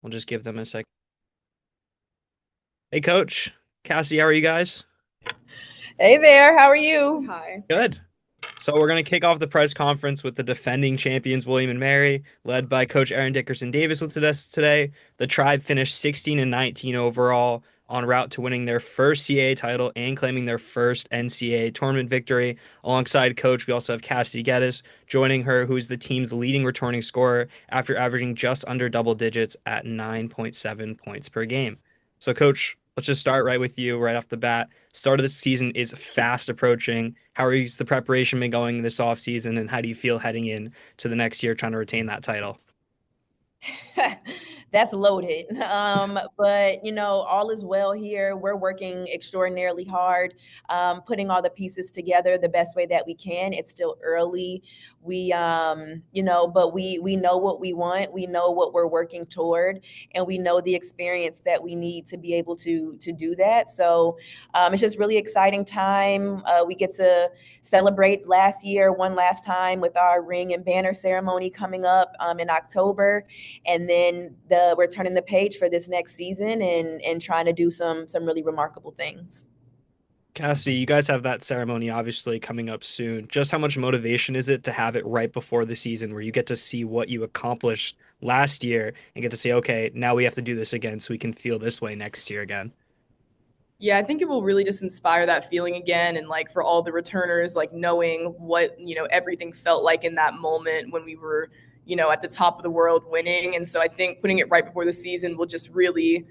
We'll just give them a sec. Hey, Coach. Cassidy, how are you guys? Hey there, how are you? Hi. Good. So we're going to kick off the press conference with the defending champions, William and Mary, led by Coach Erin Dickerson Davis with us today. The Tribe finished 16 and 19 overall, en route to winning their first CAA title and claiming their first NCAA tournament victory. Alongside Coach, we also have Cassidy Geddes joining her, who is the team's leading returning scorer after averaging just under double digits at 9.7 points per game. So, Coach, let's just start right with you right off the bat. Start of the season is fast approaching. How is the preparation been going this off season, and how do you feel heading in to the next year trying to retain that title? That's loaded. But all is well here. We're working extraordinarily hard, putting all the pieces together the best way that we can. It's still early. But we know what we want. We know what we're working toward, and we know the experience that we need to be able to do that. So it's just really exciting time. We get to celebrate one last time with our ring and banner ceremony coming up in October, and then we're turning the page for this next season and trying to do some really remarkable things. Cassie, you guys have that ceremony obviously coming up soon. Just how much motivation is it to have it right before the season where you get to see what you accomplished last year and get to say, okay, now we have to do this again so we can feel this way next year again? Yeah, I think it will really just inspire that feeling again. And like for all the returners, like knowing what, everything felt like in that moment when we were, at the top of the world winning. And so I think putting it right before the season will just really,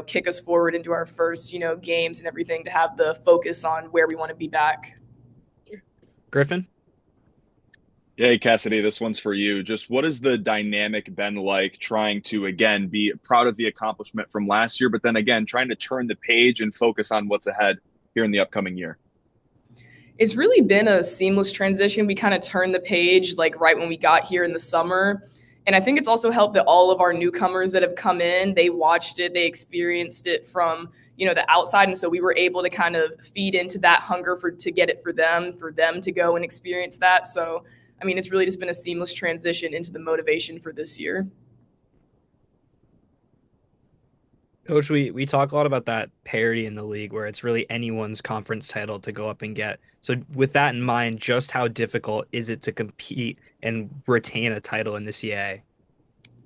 kick us forward into our first, games and everything to have the focus on where we want to be back. Griffin? Hey, Cassidy, this one's for you. Just what has the dynamic been like trying to, again, be proud of the accomplishment from last year, but then again, trying to turn the page and focus on what's ahead here in the upcoming year? It's really been a seamless transition. We kind of turned the page like right when we got here in the summer. And I think it's also helped that all of our newcomers that have come in, they watched it, they experienced it from, the outside. And so we were able to kind of feed into that hunger to get it for them to go and experience that. So, I mean, it's really just been a seamless transition into the motivation for this year. Coach, we talk a lot about that parity in the league where it's really anyone's conference title to go up and get. So with that in mind, just how difficult is it to compete and retain a title in the CAA?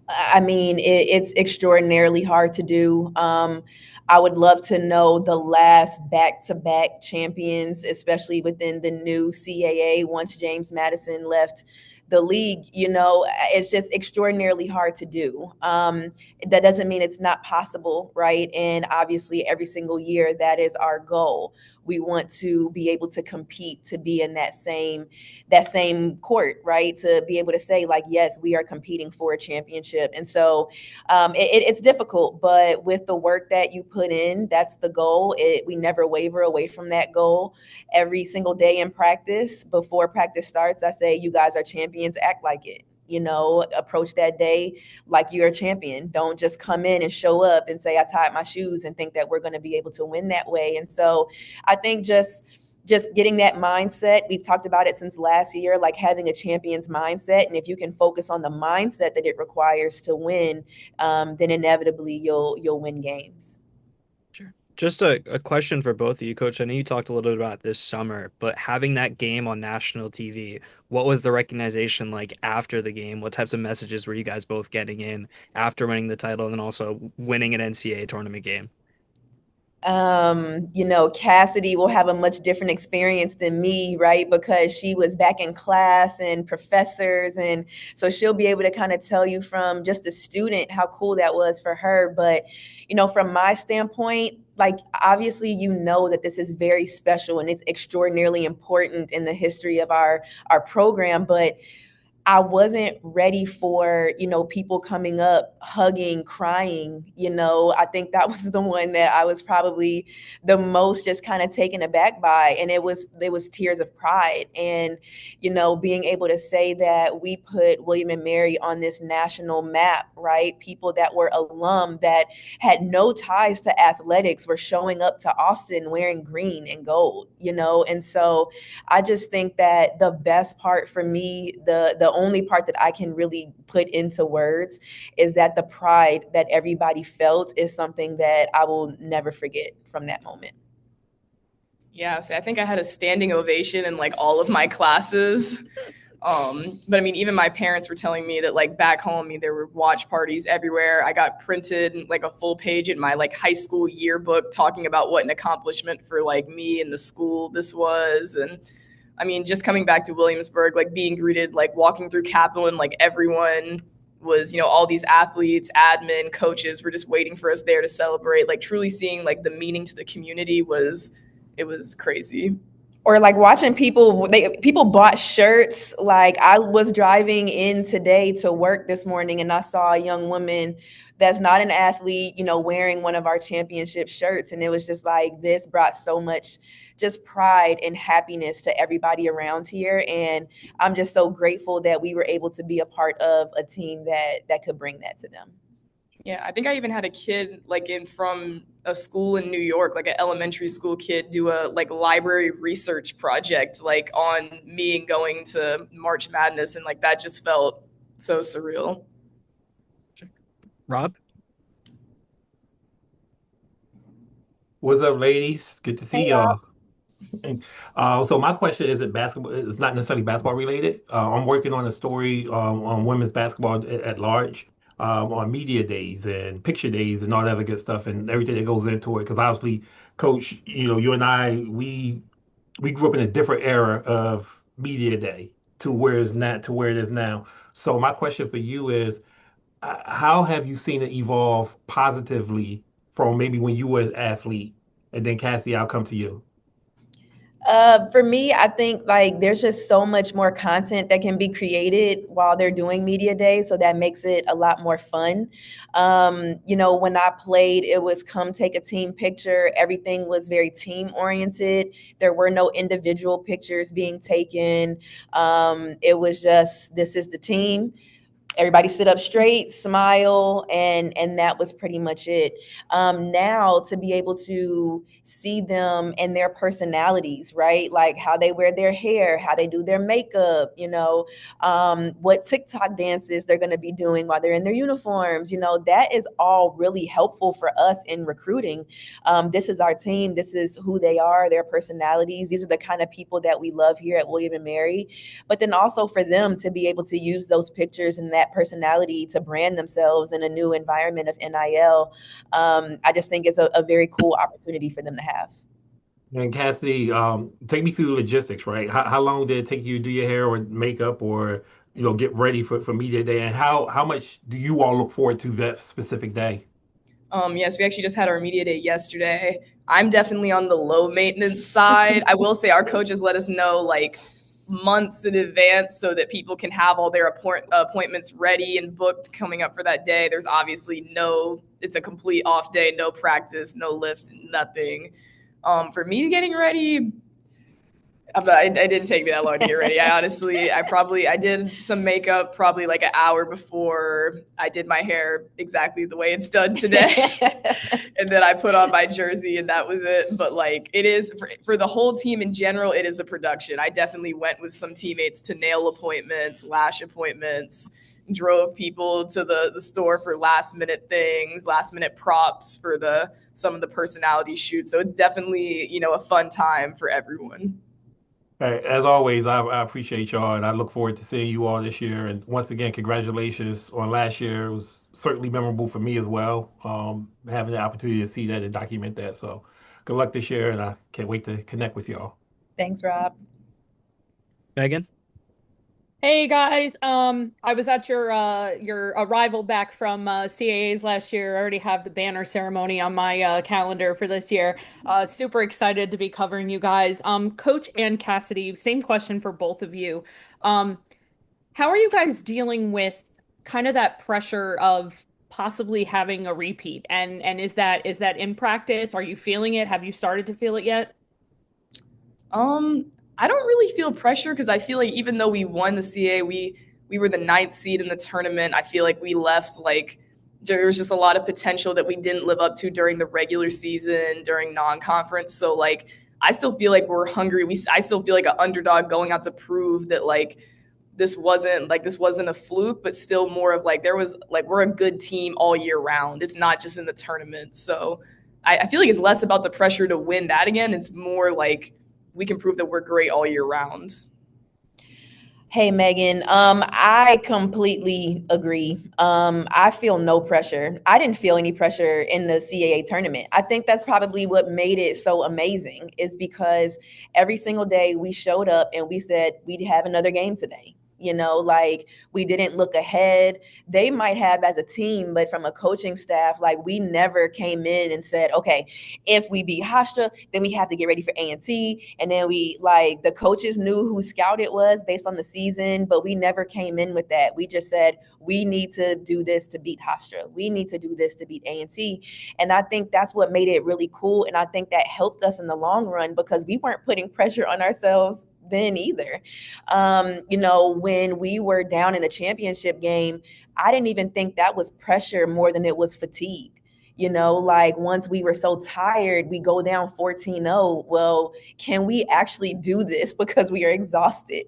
I mean, it's extraordinarily hard to do. I would love to know the last back-to-back champions, especially within the new CAA once James Madison left the league. It's just extraordinarily hard to do. That doesn't mean it's not possible, right? And obviously, every single year, that is our goal. We want to be able to compete, to be in that same court, right? To be able to say, like, yes, we are competing for a championship. And so it's difficult, but with the work that you put in, that's the goal. We never waver away from that goal. Every single day in practice, before practice starts, I say, you guys are champions, act like it. Approach that day like you're a champion. Don't just come in and show up and say, I tied my shoes, and think that we're going to be able to win that way. And so I think just getting that mindset, we've talked about it since last year, like having a champion's mindset. And if you can focus on the mindset that it requires to win, then inevitably you'll win games. Sure. Just a question for both of you, Coach. I know you talked a little bit about this summer, but having that game on national TV, what was the recognition like after the game? What types of messages were you guys both getting in after winning the title and then also winning an NCAA tournament game? Cassidy will have a much different experience than me, right? Because she was back in class and professors. And so she'll be able to kind of tell you from just a student how cool that was for her. But, from my standpoint, like, obviously, that this is very special and it's extraordinarily important in the history of our program. But I wasn't ready for, people coming up, hugging, crying. I think that was the one that I was probably the most just kind of taken aback by. And it was tears of pride. And, being able to say that we put William and Mary on this national map, right? People that were alum that had no ties to athletics were showing up to Austin wearing green and gold. And so I just think that the best part for me, the the only part that I can really put into words is that the pride that everybody felt is something that I will never forget from that moment. Yeah, so I think I had a standing ovation in like all of my classes. But I mean, even my parents were telling me that like back home, I mean, there were watch parties everywhere. I got printed like a full page in my like high school yearbook talking about what an accomplishment for like me and the school this was. And I mean, just coming back to Williamsburg, like being greeted, like walking through Capitol, and like everyone was, all these athletes, admin, coaches were just waiting for us there to celebrate. Like truly seeing like the meaning to the community it was crazy. Or like watching people bought shirts. Like I was driving in today to work this morning and I saw a young woman that's not an athlete, wearing one of our championship shirts. And it was just like, this brought so much just pride and happiness to everybody around here. And I'm just so grateful that we were able to be a part of a team that could bring that to them. Yeah, I think I even had a kid like from a school in New York, like an elementary school kid, do a like library research project like on me and going to March Madness, and like that just felt so surreal. Rob? What's up, ladies? Good to see Hey, y'all. So my question isn't basketball. It's not necessarily basketball related. I'm working on a story on women's basketball at large, on media days and picture days and all that other good stuff and everything that goes into it. Because obviously, Coach, you and I, we grew up in a different era of media day to where it's not to where it is now. So my question for you is, how have you seen it evolve positively from maybe when you were an athlete, and then Cassie, I'll come to you. For me, I think like there's just so much more content that can be created while they're doing media day. So that makes it a lot more fun. When I played, it was come take a team picture. Everything was very team oriented. There were no individual pictures being taken. It was just, this is the team. Everybody sit up straight, smile, and that was pretty much it. Now to be able to see them and their personalities, right? Like how they wear their hair, how they do their makeup, what TikTok dances they're going to be doing while they're in their uniforms. That is all really helpful for us in recruiting. This is our team. This is who they are, their personalities. These are the kind of people that we love here at William and Mary. But then also for them to be able to use those pictures and that personality to brand themselves in a new environment of NIL. I just think it's a very cool opportunity for them to have. And Cassidy, take me through the logistics, right? How long did it take you to do your hair or makeup or get ready for media day? And how much do you all look forward to that specific day? Yes, we actually just had our media day yesterday. I'm definitely on the low maintenance side. I will say our coaches let us know like months in advance so that people can have all their appointments ready and booked coming up for that day. There's obviously it's a complete off day, no practice, no lifts, nothing. For me getting ready, it didn't take me that long to get ready. I did some makeup probably like an hour before I did my hair exactly the way it's done today. And then I put on my jersey and that was it. But like it is for the whole team in general, it is a production. I definitely went with some teammates to nail appointments, lash appointments, drove people to the store for last minute things, last minute props for some of the personality shoots. So it's definitely, a fun time for everyone. As always, I appreciate y'all, and I look forward to seeing you all this year. And once again, congratulations on last year. It was certainly memorable for me as well, having the opportunity to see that and document that. So good luck this year, and I can't wait to connect with y'all. Thanks, Rob. Megan? Hey guys, I was at your arrival back from CAAs last year. I already have the banner ceremony on my calendar for this year. Super excited to be covering you guys. Coach and Cassidy, same question for both of you. How are you guys dealing with kind of that pressure of possibly having a repeat? And is that in practice? Are you feeling it? Have you started to feel it yet? I don't really feel pressure because I feel like even though we won the CAA, we were the 9th seed in the tournament. I feel like we left like there was just a lot of potential that we didn't live up to during the regular season, during non-conference. So like I still feel like we're hungry. I still feel like an underdog going out to prove that like this wasn't a fluke, but still more of like there was like we're a good team all year round. It's not just in the tournament. So I feel like it's less about the pressure to win that again. It's more like we can prove that we're great all year round. Hey Megan, I completely agree. I feel no pressure. I didn't feel any pressure in the CAA tournament. I think that's probably what made it so amazing is because every single day we showed up and we said we'd have another game today. Like we didn't look ahead. They might have as a team, but from a coaching staff, like we never came in and said, okay, if we beat Hofstra, then we have to get ready for A&T. And then we like the coaches knew who Scout it was based on the season, but we never came in with that. We just said we need to do this to beat Hofstra. We need to do this to beat A&T. And I think that's what made it really cool. And I think that helped us in the long run because we weren't putting pressure on ourselves then either. When we were down in the championship game, I didn't even think that was pressure more than it was fatigue. Like once we were so tired, we go down 14-0. Well, can we actually do this because we are exhausted,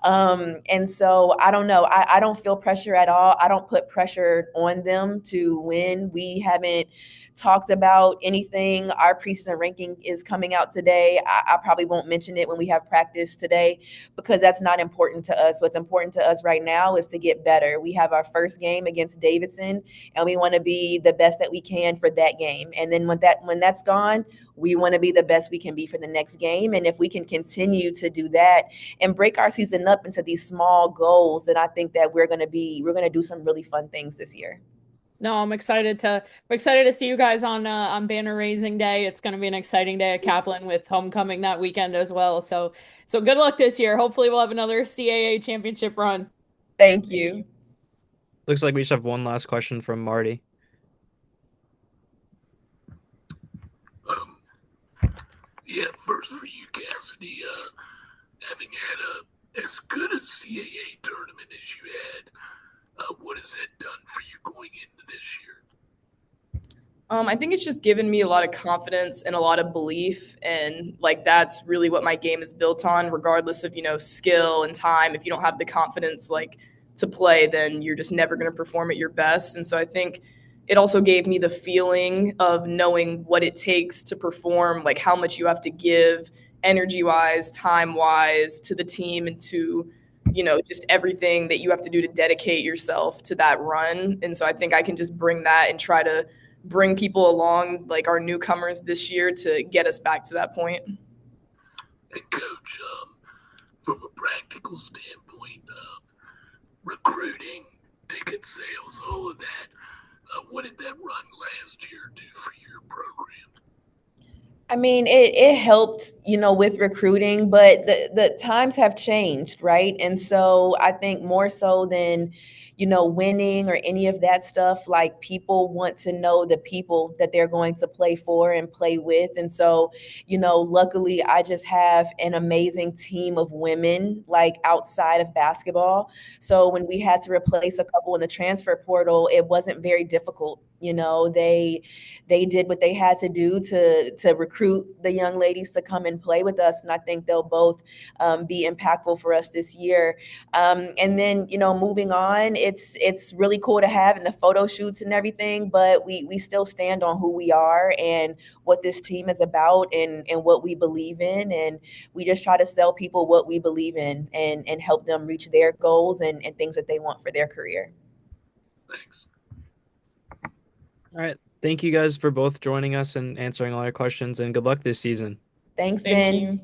And so I don't know. I don't feel pressure at all. I don't put pressure on them to win. We haven't talked about anything. Our preseason ranking is coming out today. I probably won't mention it when we have practice today because that's not important to us. What's important to us right now is to get better. We have our first game against Davidson, and we want to be the best that we can for that game. And then when that's gone, we want to be the best we can be for the next game. And if we can continue to do that and break our season up into these small goals, then I think that we're going to do some really fun things this year. No, I'm excited to see you guys on banner raising day. It's going to be an exciting day at Kaplan with homecoming that weekend as well. So good luck this year. Hopefully we'll have another CAA championship run. Thank you. Looks like we just have one last question from Marty. Yeah, first for you, Cassidy. Having had as good a CAA tournament as you had, what has that done for you going into this year? I think it's just given me a lot of confidence and a lot of belief, and like that's really what my game is built on. Regardless of skill and time, if you don't have the confidence like to play, then you're just never going to perform at your best. And so I think it also gave me the feeling of knowing what it takes to perform, like how much you have to give energy wise, time wise to the team and to just everything that you have to do to dedicate yourself to that run. And so I think I can just bring that and try to bring people along, like our newcomers this year, to get us back to that point. And Coach, from a practical standpoint, recruiting, ticket sales, all of that, what did that run last year do for your program? I mean, it helped, with recruiting, but the times have changed, right? And so I think more so than, winning or any of that stuff, like people want to know the people that they're going to play for and play with. And so, luckily I just have an amazing team of women like outside of basketball. So when we had to replace a couple in the transfer portal, it wasn't very difficult. They did what they had to do to recruit the young ladies to come and play with us, and I think they'll both be impactful for us this year. And then moving on, it's really cool to have in the photo shoots and everything, but we still stand on who we are and what this team is about and what we believe in, and we just try to sell people what we believe in and help them reach their goals and things that they want for their career. Thanks. All right. Thank you guys for both joining us and answering all our questions, and good luck this season. Thanks, Thank Ben. you.